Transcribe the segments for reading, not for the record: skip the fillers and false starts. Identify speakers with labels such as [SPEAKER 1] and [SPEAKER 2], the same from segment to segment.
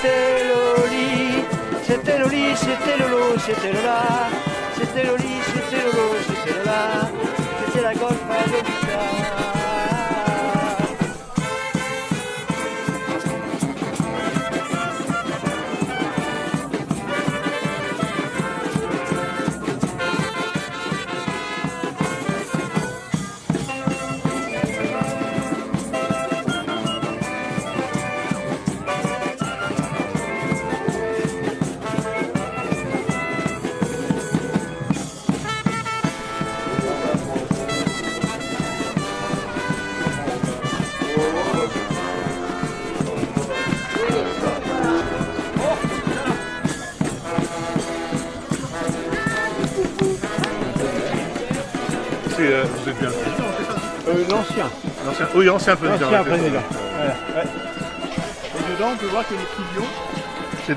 [SPEAKER 1] c'était Loli, c'était Loli, c'était Lolo, c'était Lola, c'était Loli, c'était Lolo, c'était Lola, c'était la Golf à Lolita.
[SPEAKER 2] Vous êtes bien
[SPEAKER 3] L'ancien.
[SPEAKER 2] L'ancien, oui, ancien président.
[SPEAKER 3] L'ancien président. Voilà. Ouais. Et dedans, on peut voir qu'il y a des petits lions.
[SPEAKER 2] C'est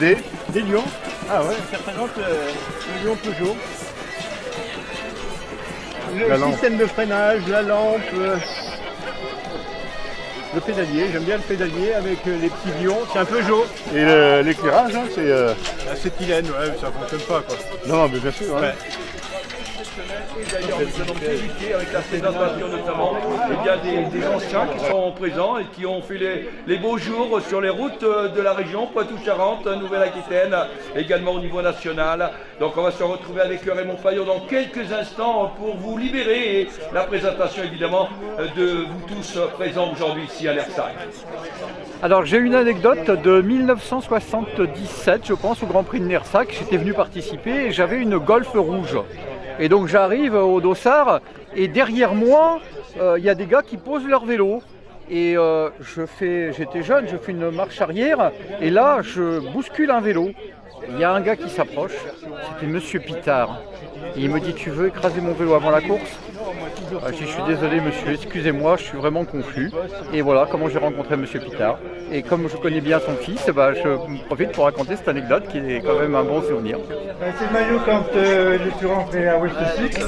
[SPEAKER 3] Des lions. Ah ouais, ça représente le lion Peugeot. Le système de freinage, la lampe, le pédalier. J'aime bien le pédalier avec les petits lions. C'est un Peugeot.
[SPEAKER 2] Et l'éclairage, hein, c'est...
[SPEAKER 3] C'est Tylène, ouais, ça fonctionne pas quoi.
[SPEAKER 2] Non, mais bien sûr. Hein.
[SPEAKER 3] Ouais.
[SPEAKER 4] Et d'ailleurs, nous allons vérifier avec la présentation notamment, il y a des anciens qui sont présents et qui ont fait les beaux jours sur les routes de la région, Poitou-Charentes, Nouvelle-Aquitaine, également au niveau national. Donc on va se retrouver avec Raymond Fayot dans quelques instants pour vous libérer et la présentation évidemment de vous tous présents aujourd'hui ici à l'Ersac.
[SPEAKER 5] Alors j'ai une anecdote de 1977, je pense, au Grand Prix de Nersac. J'étais venu participer et j'avais une Golf rouge. Et donc j'arrive au dossard et derrière moi, il y a des gars qui posent leur vélo. Et j'étais jeune, je fais une marche arrière et là je bouscule un vélo. Il y a un gars qui s'approche, c'était Monsieur Pitard. Et il me dit, tu veux écraser mon vélo avant la course? Je dis, je suis désolé monsieur, excusez-moi, je suis vraiment confus. Et voilà comment j'ai rencontré Monsieur Pitard. Et comme je connais bien son fils, je profite pour raconter cette anecdote qui est quand même un bon souvenir.
[SPEAKER 6] C'est le maillot quand je suis rentré à West Six.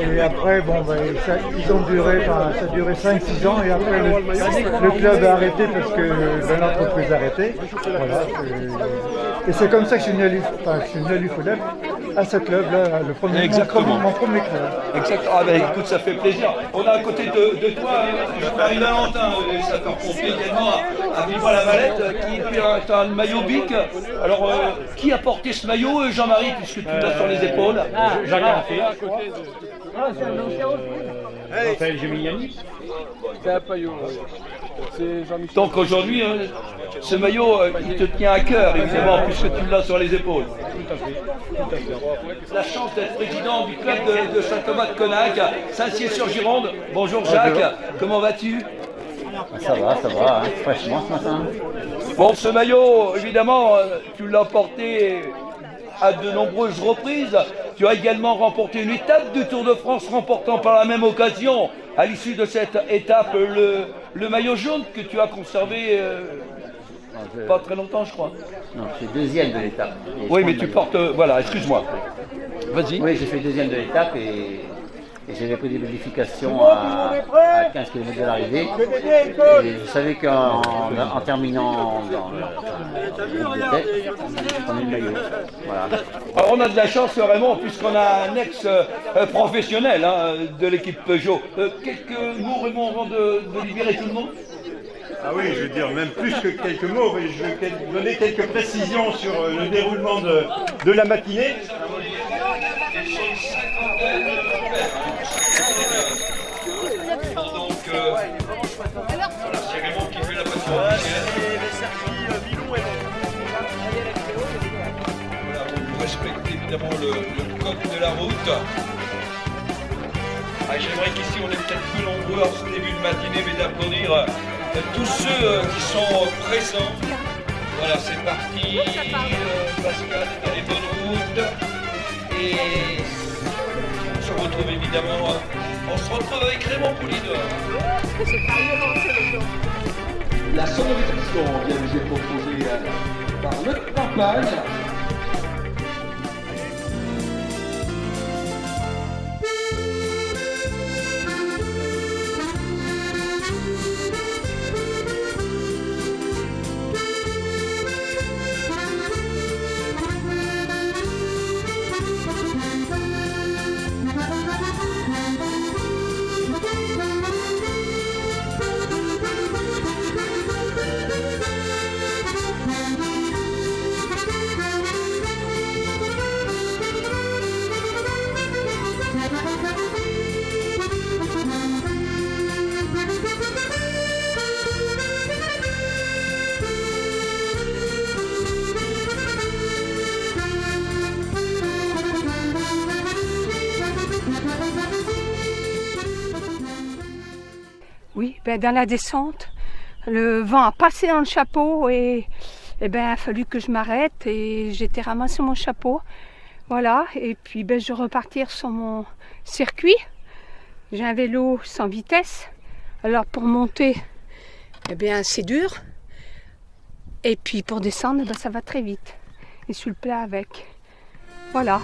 [SPEAKER 6] Et après, ils ont duré, ça a duré 5-6 ans. Et après, le club a arrêté parce que l'entreprise a arrêté. Voilà. Et c'est comme ça que je suis venu à l'UFOLEP, à ce club-là, mon premier club.
[SPEAKER 4] Exactement. Ah ben écoute, ça fait plaisir. On a à côté de toi Jean-Marie Valentin, sapeur-pompier également à Villevoie-la-Valette, qui est un maillot BIC. Alors, qui a porté ce maillot, Jean-Marie, puisque tu l'as sur les épaules?
[SPEAKER 3] Jacques Anté. Ah, c'est un ancien aussi. Raphaël Gemiliani. C'est un maillot.
[SPEAKER 4] Donc aujourd'hui, ce maillot, il te tient à cœur, évidemment, puisque tu l'as sur les épaules.
[SPEAKER 3] Tout à fait.
[SPEAKER 4] La chance d'être président du club de Saint-Thomas-de-Conac, Saint-Cyr-sur-Gironde. Bonjour Jacques, comment vas-tu?
[SPEAKER 7] Ça va, hein, fraîchement ce matin.
[SPEAKER 4] Bon, ce maillot, évidemment, tu l'as porté à de nombreuses reprises. Tu as également remporté une étape du Tour de France, remportant par la même occasion, à l'issue de cette étape, le maillot jaune que tu as conservé pas très longtemps, je crois.
[SPEAKER 7] Non, je suis deuxième de l'étape.
[SPEAKER 4] Oui, mais tu portes... voilà, excuse-moi. Vas-y.
[SPEAKER 7] Oui, j'ai fait deuxième de l'étape et j'avais pris des modifications à 15 km de l'arrivée. Et je savais qu'en terminant dans le tête, je prenais le maillot. Voilà.
[SPEAKER 4] Alors, on a de la chance, Raymond, puisqu'on a un ex-professionnel de l'équipe Peugeot. Quelques mots, Raymond, avant de libérer tout le monde?
[SPEAKER 3] Ah oui, je veux dire, même plus que quelques mots, mais je vais donner quelques précisions sur le déroulement de la matinée.
[SPEAKER 4] Donc, voilà, c'est Raymond qui fait la passion. Voilà, vous respectez évidemment le code de la route. J'aimerais qu'ici on est peut-être plus nombreux en ce début de matinée, mais d'applaudir tous ceux qui sont présents. Voilà, c'est parti. Pascal est dans les bonnes routes. Et on se retrouve évidemment. On se retrouve avec Raymond Poulidor. La sonorisation vient nous est proposée par notre campagne.
[SPEAKER 8] dans la descente, le vent a passé dans le chapeau et il a fallu que je m'arrête et j'étais ramassé mon chapeau. Voilà, et puis je vais repartir sur mon circuit. J'ai un vélo sans vitesse. Alors pour monter, c'est dur. Et puis pour descendre, ça va très vite. Et sur le plat avec. Voilà.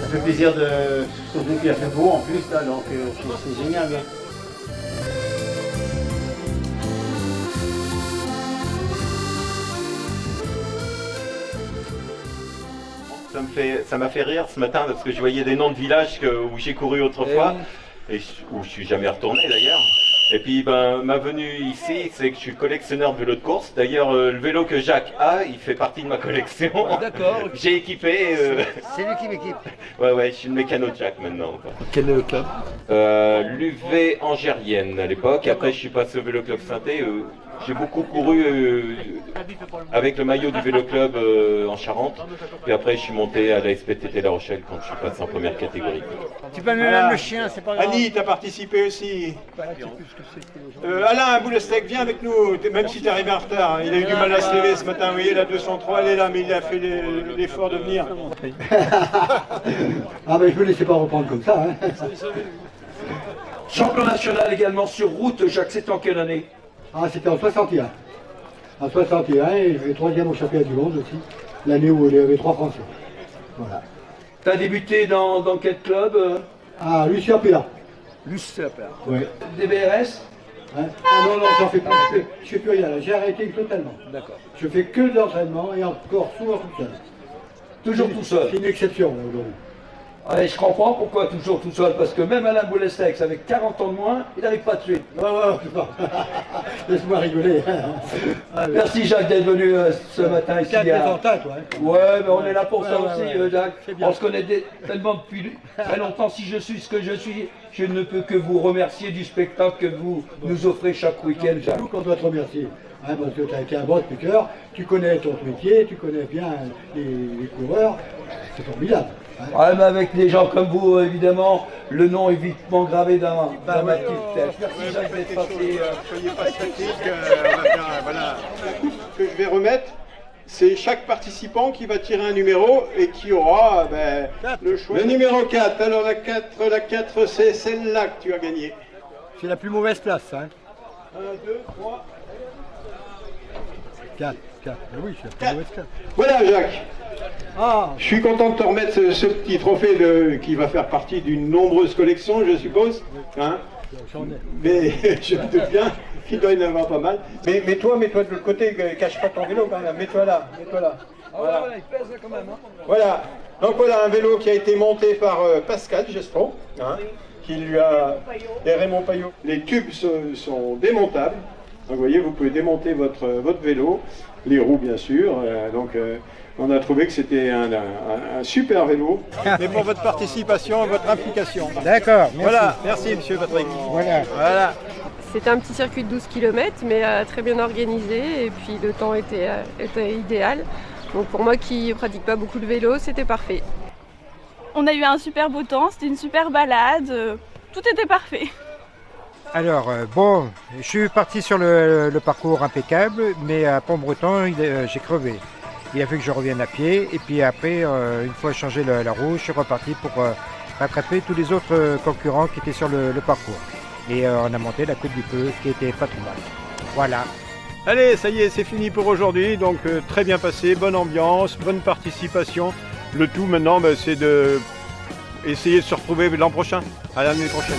[SPEAKER 7] Ça fait plaisir de surtout qu'il a fait beau en plus là, donc c'est génial. Hein.
[SPEAKER 3] Ça m'a fait rire ce matin parce que je voyais des noms de villages où j'ai couru autrefois et où je suis jamais retourné d'ailleurs. Et puis ma venue ici, c'est que je suis collectionneur de vélos de course. D'ailleurs, le vélo que Jacques a, il fait partie de ma collection.
[SPEAKER 4] D'accord.
[SPEAKER 3] J'ai équipé.
[SPEAKER 1] C'est lui qui m'équipe.
[SPEAKER 3] Ouais, je suis le mécano de Jacques maintenant.
[SPEAKER 4] Quel est le club?
[SPEAKER 3] L'UV Angérienne à l'époque. Après, je suis passé au Vélo Club Sainté. J'ai beaucoup couru avec le maillot du Vélo Club en Charente. Puis après, je suis monté à la SPTT La Rochelle quand je suis passé en première catégorie.
[SPEAKER 1] Tu peux amener même le chien, c'est pas grave.
[SPEAKER 6] Annie, tu as participé aussi. Alain Boulestec, viens avec nous, même si tu es arrivé en retard. Il a eu du mal à se lever ce matin. Oui, il a 203, elle est là, mais il a fait l'effort de venir.
[SPEAKER 9] Ah ben je ne me laissais pas reprendre comme ça. Hein.
[SPEAKER 4] Champion national également sur route, Jacques, c'est en quelle année?
[SPEAKER 9] Ah c'était en 61. En 61, et j'ai fait 3e au championnat du monde aussi. L'année où il y avait 3 Français. Voilà.
[SPEAKER 4] Tu as débuté dans quel club?
[SPEAKER 9] Ah, Lucien Péa.
[SPEAKER 4] Lucien Péa.
[SPEAKER 9] Oui.
[SPEAKER 4] DBRS?
[SPEAKER 9] Hein? Ah non, j'en fais pas. Je ne fais plus rien là, j'ai arrêté totalement.
[SPEAKER 4] D'accord.
[SPEAKER 9] Je fais que de l'entraînement et encore souvent tout seul.
[SPEAKER 4] Toujours tout seul?
[SPEAKER 9] C'est une exception aujourd'hui.
[SPEAKER 4] Ouais, je comprends pourquoi toujours tout seul, parce que même Alain Boulestec, avec 40 ans de moins, il n'arrive pas de suite.
[SPEAKER 9] Laisse-moi rigoler.
[SPEAKER 4] Merci Jacques d'être venu ce matin ici. Ouais, mais on est là pour ça aussi, Jacques. On se connaît tellement depuis très longtemps. Si je suis ce que je suis, je ne peux que vous remercier du spectacle que vous nous offrez chaque week-end, Jacques.
[SPEAKER 9] C'est nous qu'on doit te remercier. Hein, parce que tu as été un bon speaker, tu connais ton métier, tu connais bien les coureurs. C'est formidable.
[SPEAKER 4] Ouais, mais avec des gens comme vous, évidemment, le nom est vitement gravé dans ma petite tête. Merci Jacques d'être passé.
[SPEAKER 6] Soyez pas statique, on va faire, voilà. La coupe que je vais remettre, c'est chaque participant qui va tirer un numéro et qui aura le choix. Le numéro 4, alors la 4 c'est celle-là que tu as gagnée.
[SPEAKER 1] C'est la plus mauvaise place, hein.
[SPEAKER 6] 1, 2, 3.
[SPEAKER 1] 4. Oui, c'est la plus mauvaise place.
[SPEAKER 6] Voilà Jacques.
[SPEAKER 9] Ah,
[SPEAKER 10] Je suis content de te remettre ce petit trophée qui va faire partie d'une nombreuse collection, je suppose. Hein, mais je me doute bien qu'il doit y en avoir pas mal. Mais mets-toi de l'autre côté, cache pas ton vélo quand même. Mets-toi là. Voilà.
[SPEAKER 4] Il pèse quand même.
[SPEAKER 10] Voilà. Donc voilà un vélo qui a été monté par Pascal Gestron, hein, qui lui a... et Raymond Payot. Les tubes sont démontables. Donc vous voyez, vous pouvez démonter votre vélo, les roues bien sûr. On a trouvé que c'était un super vélo.
[SPEAKER 11] Mais pour votre participation et votre implication.
[SPEAKER 6] D'accord, merci.
[SPEAKER 11] Voilà, merci monsieur Patrick.
[SPEAKER 6] Voilà.
[SPEAKER 12] C'était un petit circuit de 12 km, mais très bien organisé, et puis le temps était idéal. Donc pour moi qui ne pratique pas beaucoup de vélo, c'était parfait.
[SPEAKER 13] On a eu un super beau temps, c'était une super balade, tout était parfait.
[SPEAKER 6] Alors, je suis parti sur le parcours impeccable, mais à Pont-Breton, j'ai crevé. Il a fallu que je revienne à pied, et puis après, une fois changé la roue, je suis reparti pour rattraper tous les autres concurrents qui étaient sur le parcours. Et on a monté la Côte du Peu, qui était pas trop mal. Voilà.
[SPEAKER 11] Allez, ça y est, c'est fini pour aujourd'hui. Donc très bien passé, bonne ambiance, bonne participation. Le tout maintenant, c'est d'essayer de se retrouver l'an prochain, à l'année prochaine.